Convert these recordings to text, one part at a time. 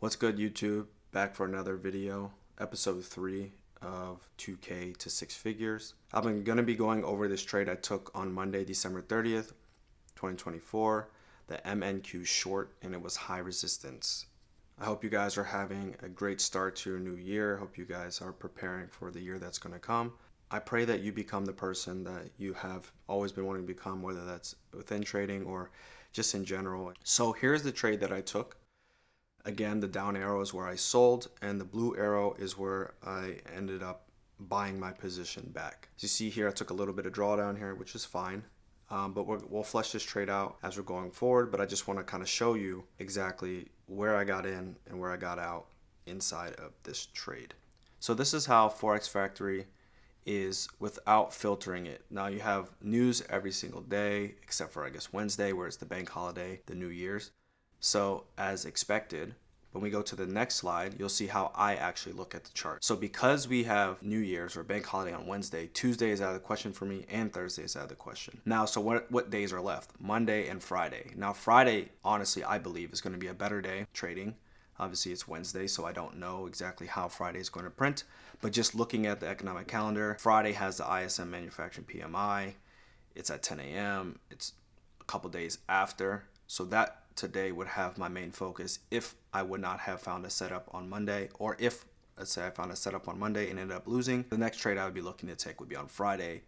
What's good, YouTube? Back for another video, episode 3 of 2K to 6 figures. I'm going to be going over this trade I took on Monday, December 30th, 2024, the MNQ short, and it was high resistance. I hope you guys are having a great start to your new year. Hope you guys are preparing for the year that's going to come. I pray that you become the person that you have always been wanting to become, whether that's within trading or just in general. So here's the trade that I took. Again, the down arrow is where I sold, and the blue arrow is where I ended up buying my position back. As you see here, I took a little bit of drawdown here, which is fine. But we'll flesh this trade out as we're going forward. But I just want to kind of show you exactly where I got in and where I got out inside of this trade. So this is how Forex Factory is without filtering it. Now you have news every single day, except for I guess Wednesday, where it's the bank holiday, the New Year's. So as expected, when we go to the next slide, you'll see how I actually look at the chart. So because we have New Year's or bank holiday on Wednesday, Tuesday is out of the question for me and Thursday is out of the question. Now, so what days are left? Monday and Friday. Now Friday, honestly, I believe is going to be a better day trading. Obviously it's Wednesday, so I don't know exactly how Friday is going to print, but just looking at the economic calendar, Friday has the ISM manufacturing PMI. It's at 10 a.m. It's a couple days after. So that today would have my main focus if I would not have found a setup on Monday, or if, let's say I found a setup on Monday and ended up losing, the next trade I would be looking to take would be on Friday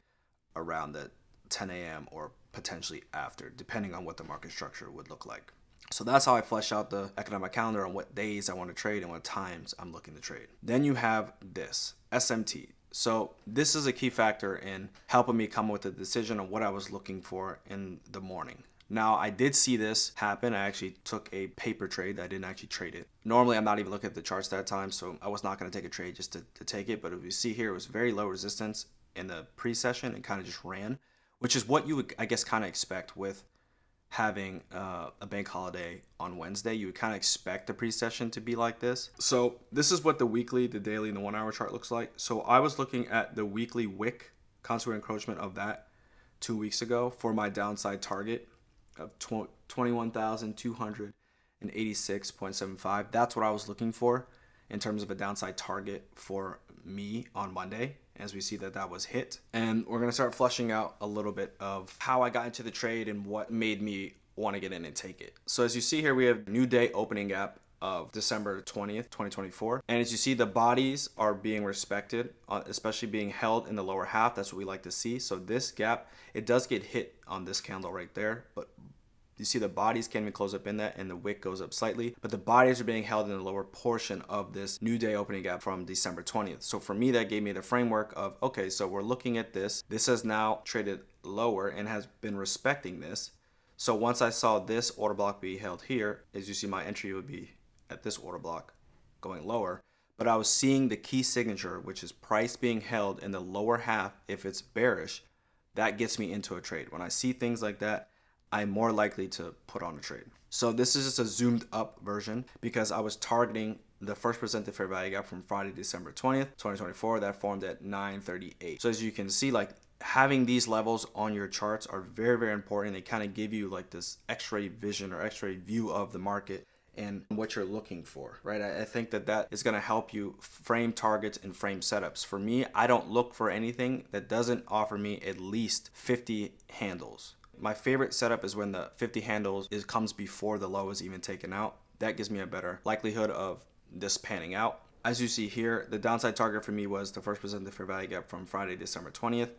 around the 10 a.m. or potentially after, depending on what the market structure would look like. So that's how I flesh out the economic calendar on what days I want to trade and what times I'm looking to trade. Then you have this SMT. So this is a key factor in helping me come with a decision on what I was looking for in the morning. Now, I did see this happen. I actually took a paper trade. I didn't actually trade it. Normally, I'm not even looking at the charts that time, so I was not going to take a trade just to take it. But if you see here, it was very low resistance in the pre-session. It kind of just ran, which is what you would, I guess, kind of expect with having a bank holiday on Wednesday. You would kind of expect the pre-session to be like this. So this is what the weekly, the daily, and the 1 hour chart looks like. So I was looking at the weekly wick, constant encroachment of that 2 weeks ago for my downside target of 21,286.75. That's what I was looking for in terms of a downside target for me on Monday, as we see that that was hit. And we're going to start flushing out a little bit of how I got into the trade and what made me want to get in and take it. So as you see here, we have new day opening gap of December 20th, 2024. And as you see, the bodies are being respected, especially being held in the lower half. That's what we like to see. So this gap, it does get hit on this candle right there, but you see the bodies can't even close up in that, and the wick goes up slightly, but the bodies are being held in the lower portion of this new day opening gap from December 20th. So for me, that gave me the framework of, okay, so we're looking at this. This has now traded lower and has been respecting this. So once I saw this order block be held here, as you see, my entry would be at this order block going lower, but I was seeing the key signature, which is price being held in the lower half. If it's bearish, that gets me into a trade. When I see things like that, I'm more likely to put on a trade. So this is just a zoomed up version because I was targeting the first presented fair value gap from Friday, December 20th, 2024, that formed at 938. So as you can see, like having these levels on your charts are very, very important. They kind of give you like this x-ray vision or x-ray view of the market and what you're looking for, right? I think that is going to help you frame targets and frame setups. For me, I don't look for anything that doesn't offer me at least 50 handles. My favorite setup is when the 50 handles comes before the low is even taken out. That gives me a better likelihood of this panning out. As you see here, the downside target for me was the first presented fair value gap from Friday, December 20th.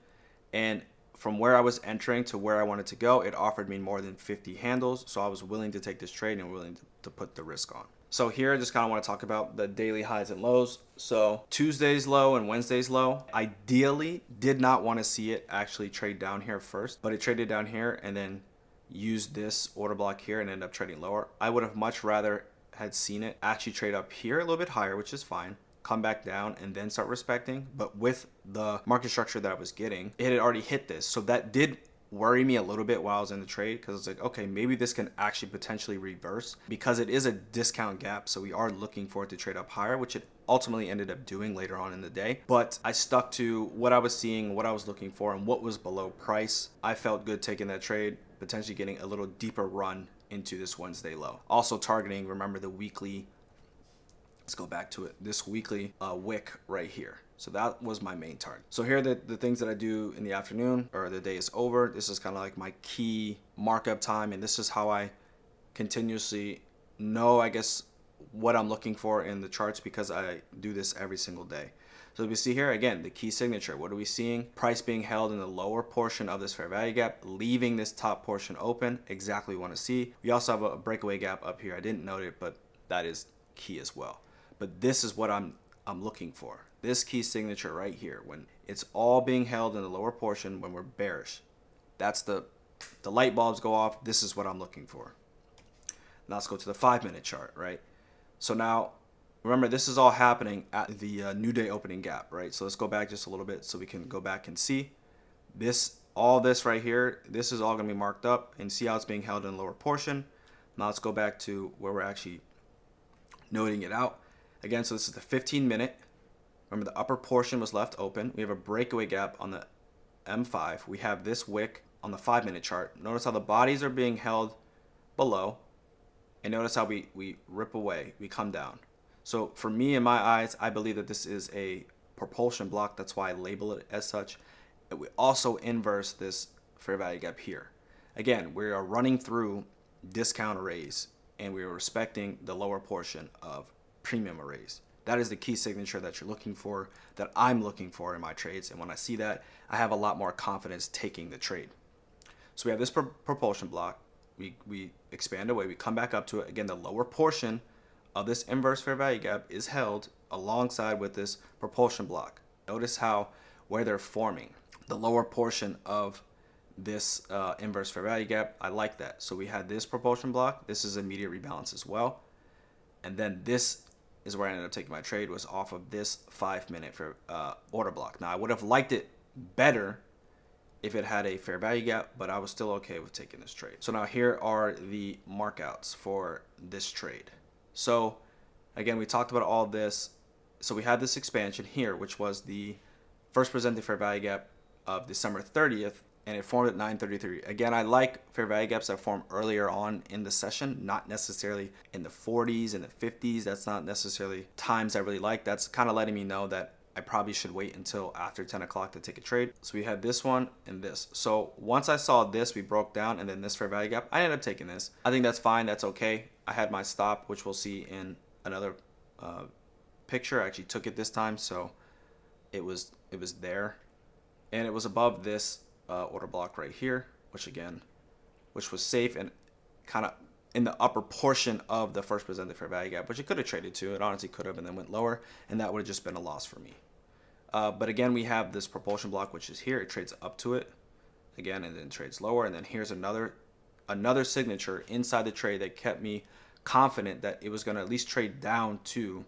And from where I was entering to where I wanted to go, it offered me more than 50 handles. So I was willing to take this trade and willing to put the risk on. So here I just kind of want to talk about the daily highs and lows. So Tuesday's low and Wednesday's low. Ideally, did not want to see it actually trade down here first, but it traded down here and then used this order block here and ended up trading lower. I would have much rather had seen it actually trade up here a little bit higher, which is fine, come back down and then start respecting. But with the market structure that I was getting, it had already hit this. So that did worry me a little bit while I was in the trade because it's like, okay, maybe this can actually potentially reverse because it is a discount gap. So we are looking for it to trade up higher, which it ultimately ended up doing later on in the day. But I stuck to what I was seeing, what I was looking for, and what was below price. I felt good taking that trade, potentially getting a little deeper run into this Wednesday low. Also targeting, remember, the weekly let's go back to it, this weekly wick right here. So that was my main target. So here are the things that I do in the afternoon, or the day is over. This is kind of like my key markup time, and this is how I continuously know, I guess, what I'm looking for in the charts, because I do this every single day. So we see here, again, the key signature. What are we seeing? Price being held in the lower portion of this fair value gap, leaving this top portion open. Exactly what we want to see. We also have a breakaway gap up here. I didn't note it, but that is key as well. But this is what I'm looking for. This key signature right here, when it's all being held in the lower portion when we're bearish. That's the light bulbs go off. This is what I'm looking for. Now let's go to the 5-minute chart, right? So now, remember, this is all happening at the new day opening gap, right? So let's go back just a little bit so we can go back and see this. All this right here, this is all going to be marked up, and see how it's being held in the lower portion. Now let's go back to where we're actually noting it out. Again, so this is the 15-minute. Remember, the upper portion was left open. We have a breakaway gap on the M5. We have this wick on the 5-minute chart. Notice how the bodies are being held below. And notice how we rip away, we come down. So for me, in my eyes, I believe that this is a propulsion block. That's why I label it as such. And we also inverse this fair value gap here. Again, we are running through discount arrays, and we are respecting the lower portion of premium arrays. That is the key signature that you're looking for, that I'm looking for in my trades. And when I see that, I have a lot more confidence taking the trade. So we have this propulsion block. We expand away, we come back up to it. Again, the lower portion of this inverse fair value gap is held alongside with this propulsion block. Notice how, where they're forming, the lower portion of this inverse fair value gap. I like that. So we had this propulsion block. This is immediate rebalance as well. And then this is where I ended up taking my trade, was off of this 5-minute order block. Now, I would have liked it better if it had a fair value gap, but I was still okay with taking this trade. So now here are the markouts for this trade. So again, we talked about all of this. So we had this expansion here, which was the first presented fair value gap of December 30th, and it formed at 9:33. Again, I like fair value gaps that form earlier on in the session, not necessarily in the 40s and the 50s. That's not necessarily times I really like. That's kind of letting me know that I probably should wait until after 10 o'clock to take a trade. So we had this one and this. So once I saw this, we broke down, and then this fair value gap, I ended up taking this. I think that's fine. That's okay. I had my stop, which we'll see in another picture. I actually took it this time, so it was there, and it was above this order block right here, which was safe and kind of in the upper portion of the first presented fair value gap, which it could have traded to. It honestly could have, and then went lower, and that would have just been a loss for me. But again, we have this propulsion block, which is here. It trades up to it again, and then trades lower. And then here's another signature inside the trade that kept me confident that it was going to at least trade down to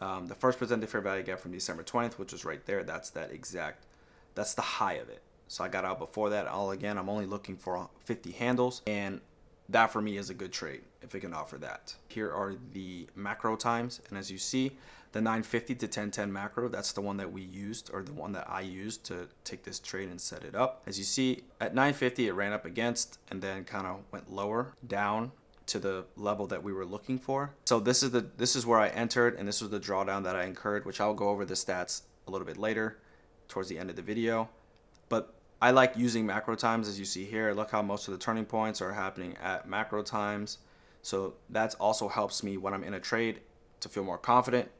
the first presented fair value gap from December 20th, which was right there. That's the high of it. So I got out before that. I'm only looking for 50 handles, and that for me is a good trade if it can offer that. Here are the macro times, and as you see, the 950 to 1010 macro, that's the one that we used, or the one that I used to take this trade and set it up. As you see, at 950 it ran up against and then kind of went lower down to the level that we were looking for. So this is where I entered, and this was the drawdown that I incurred, which I'll go over the stats a little bit later towards the end of the video. But I like using macro times. As you see here, look how most of the turning points are happening at macro times. So that also helps me when I'm in a trade to feel more confident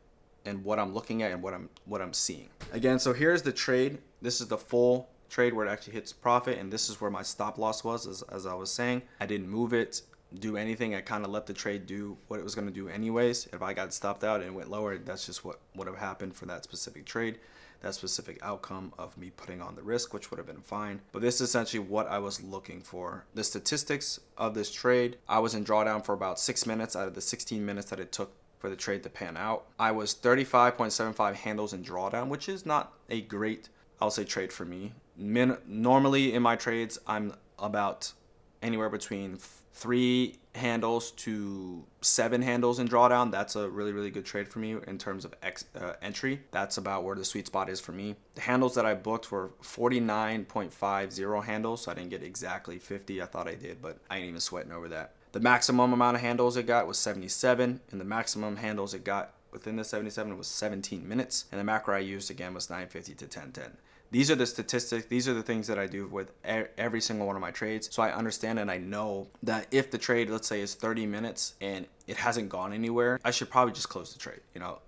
in what I'm looking at and what I'm seeing. Again, so here's the trade. This is the full trade where it actually hits profit, and this is where my stop loss was. As I was saying, I didn't move it, do anything. I kind of let the trade do what it was going to do anyways. If I got stopped out and it went lower, that's just what would have happened for that specific trade, that specific outcome of me putting on the risk, which would have been fine. But this is essentially what I was looking for. The statistics of this trade, I was in drawdown for about 6 minutes out of the 16 minutes that it took for the trade to pan out. I was 35.75 handles in drawdown, which is not a great, I'll say, trade for me. Normally in my trades, I'm about anywhere between 3 handles to 7 handles in drawdown. That's a really, really good trade for me in terms of entry. That's about where the sweet spot is for me. The handles that I booked were 49.50 handles, so I didn't get exactly 50. I thought I did, but I ain't even sweating over that. The maximum amount of handles it got was 77, and the maximum handles it got within the 77 was 17 minutes. And the macro I used again was 950 to 1010. These are the statistics. These are the things that I do with every single one of my trades. So I understand and I know that if the trade, let's say, is 30 minutes and it hasn't gone anywhere, I should probably just close the trade,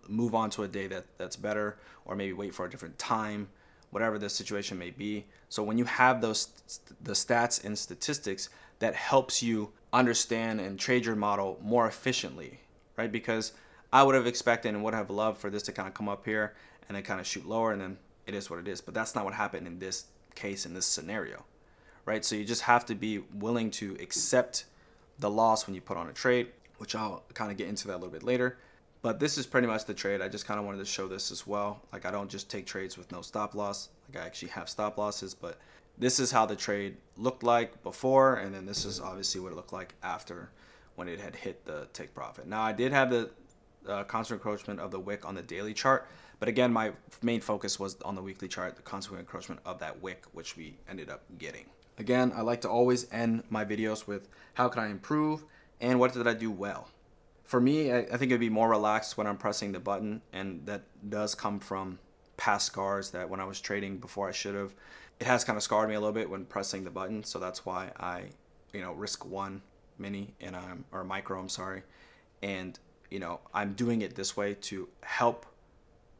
move on to a day that's better, or maybe wait for a different time, whatever the situation may be. So when you have the stats and statistics, that helps you understand and trade your model more efficiently, right? Because I would have expected and would have loved for this to kind of come up here and then kind of shoot lower, and then it is what it is. But that's not what happened in this case, in this scenario, right? So you just have to be willing to accept the loss when you put on a trade, which I'll kind of get into that a little bit later. But this is pretty much the trade. I just kind of wanted to show this as well. Like, I don't just take trades with no stop loss. Like, I actually have stop losses, but this is how the trade looked like before, and then this is obviously what it looked like after, when it had hit the take profit. Now, I did have the constant encroachment of the wick on the daily chart, but again, my main focus was on the weekly chart, the constant encroachment of that wick, which we ended up getting. Again, I like to always end my videos with how can I improve and what did I do well. For me, I think it'd be more relaxed when I'm pressing the button, and that does come from past scars that when I was trading before I should have. It has kind of scarred me a little bit when pressing the button, so that's why I, risk one mini and or micro, I'm sorry, and I'm doing it this way to help,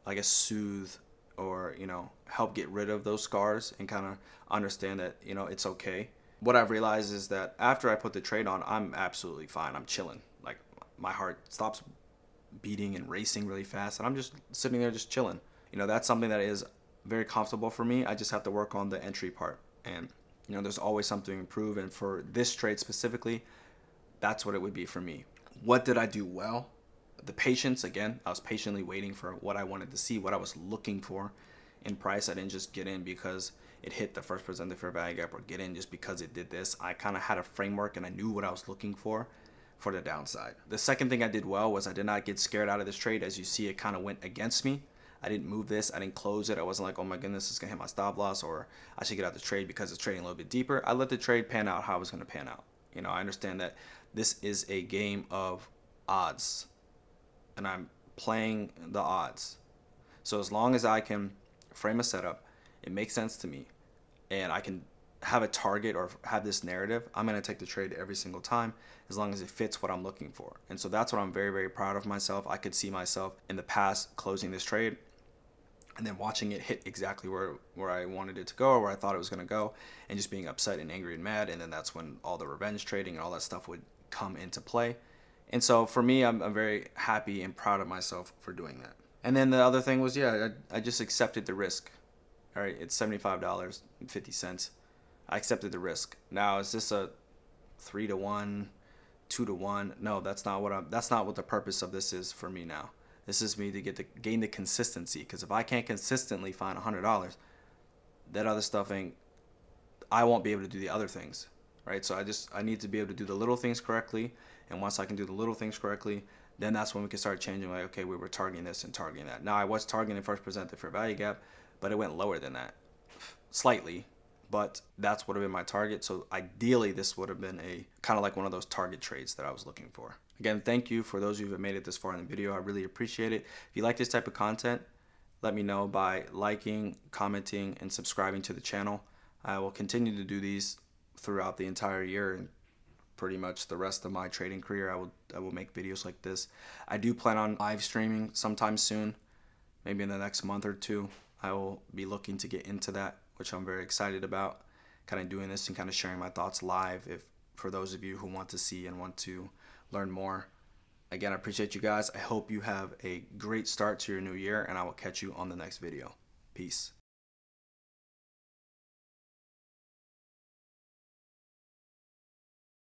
I guess, soothe or help get rid of those scars and kind of understand that it's okay. What I've realized is that after I put the trade on, I'm absolutely fine. I'm chilling. Like, my heart stops beating and racing really fast, and I'm just sitting there just chilling. That's something that is very comfortable for me. I just have to work on the entry part, and there's always something to improve. And for this trade specifically, that's what it would be for me. What did I do well? The patience. Again, I was patiently waiting for what I wanted to see, what I was looking for in price. I didn't just get in because it hit the first presented fair value gap, or get in just because it did this. I kind of had a framework and I knew what I was looking for the downside. The second thing I did well was I did not get scared out of this trade. As you see, it kind of went against me. I didn't move this. I didn't close it. I wasn't like, oh my goodness, it's going to hit my stop loss, or I should get out the trade because it's trading a little bit deeper. I let the trade pan out how it was going to pan out. I understand that this is a game of odds, and I'm playing the odds. So as long as I can frame a setup, it makes sense to me, and I can have a target or have this narrative, I'm going to take the trade every single time as long as it fits what I'm looking for. And so that's what I'm very, very proud of myself. I could see myself in the past closing this trade and then watching it hit exactly where I wanted it to go, or where I thought it was going to go, and just being upset and angry and mad. And then that's when all the revenge trading and all that stuff would come into play. And so for me, I'm very happy and proud of myself for doing that. And then the other thing was, I just accepted the risk. All right, it's $75.50. I accepted the risk. Now, is this a 3-to-1, 2-to-1? No, that's not what the purpose of this is for me now. This is me to gain the consistency, because if I can't consistently find $100, that other stuff I won't be able to do the other things, right? So I need to be able to do the little things correctly, and once I can do the little things correctly, then that's when we can start changing, like, okay, we were targeting this and targeting that. Now, I was targeting first presented fair value gap, but it went lower than that, slightly. But that's what would have been my target. So ideally, this would have been a kind of like one of those target trades that I was looking for. Again, thank you for those of you who have made it this far in the video. I really appreciate it. If you like this type of content, let me know by liking, commenting, and subscribing to the channel. I will continue to do these throughout the entire year and pretty much the rest of my trading career. I will make videos like this. I do plan on live streaming sometime soon, maybe in the next month or two. I will be looking to get into that, which I'm very excited about, kind of doing this and kind of sharing my thoughts live for those of you who want to see and want to learn more. Again, I appreciate you guys. I hope you have a great start to your new year, and I will catch you on the next video. Peace.